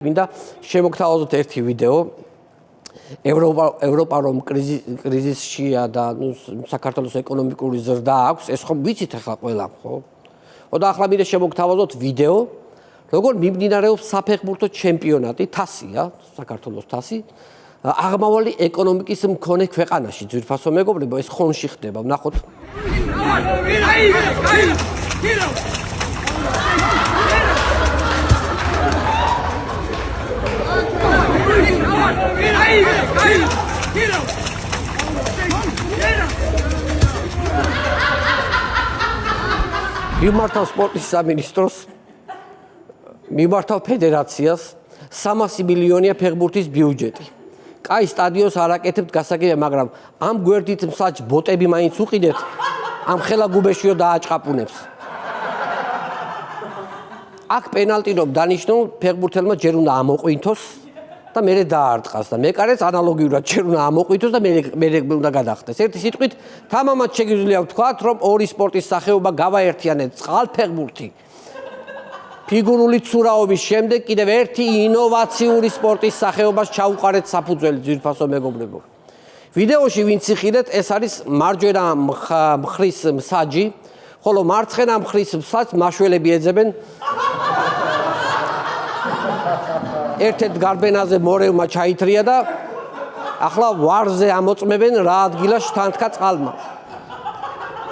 მინდა შემოგთავაზოთ ერთი ვიდეო ევროპა რომ კრიზისშია და საქართველოს ეკონომიკური ზრდა აქვს ეს ხომ ვიცით ახლა ყველამ ხო? და ახლა მინდა შემოგთავაზოთ ვიდეო როგორ მიმდინარეობს საფეხბურთო ჩემპიონატი თასია საქართველოს თასი აღმავალი ეკონომიკის მქონე ქვეყანაში ძვირფასო მეგობრებო ეს ხონში ხდება ვნახოთ მიმართავ სპორტის სამინისტროს, მიმართავ ფედერაციას 300 მილიონია ფეხბურთის ბიუჯეტი. კაი სტადიონს არ აკეთებთ გასაგებია, მაგრამ ამ გვერდით მსაჯ ბოტები მაინც უყიდეთ, ამ ხელა გუბეშიო დააჭყაპუნებს. აქ პენალტი რომ დანიშნულ ფეხბურთელმა ჯერ უნდა ამოყვინთოს და მერე დაარტყას და მეკარეს ანალოგიურად ჯერ უნდა ამოყვინთოს და მერე უნდა გადახდეს. ერთი სიტყვით, თამამად შეგვიძლია ვთქვათ, რომ ორი სპორტის სახეობა გავაერთიანეთ წყალფეხბურთი. ფიგურული ცურაობის შემდეგ კიდევ ერთი ინოვაციური სპორტის სახეობას ჩაუყარეთ საფუძველი ძვირფასო მეგობრებო. ვიდეოში ვინც იხილეთ, ეს არის მარჯვენა მხრის მსაჯი, ხოლო მარცხენა მხრის მსაჯს მაშველები ეძებენ. ერთ-ერთ გარბენაზე მორევმა ჩაითრია და ახლა ვარზე ამოწმებენ რა ადგილას შთანთქა წყალმა.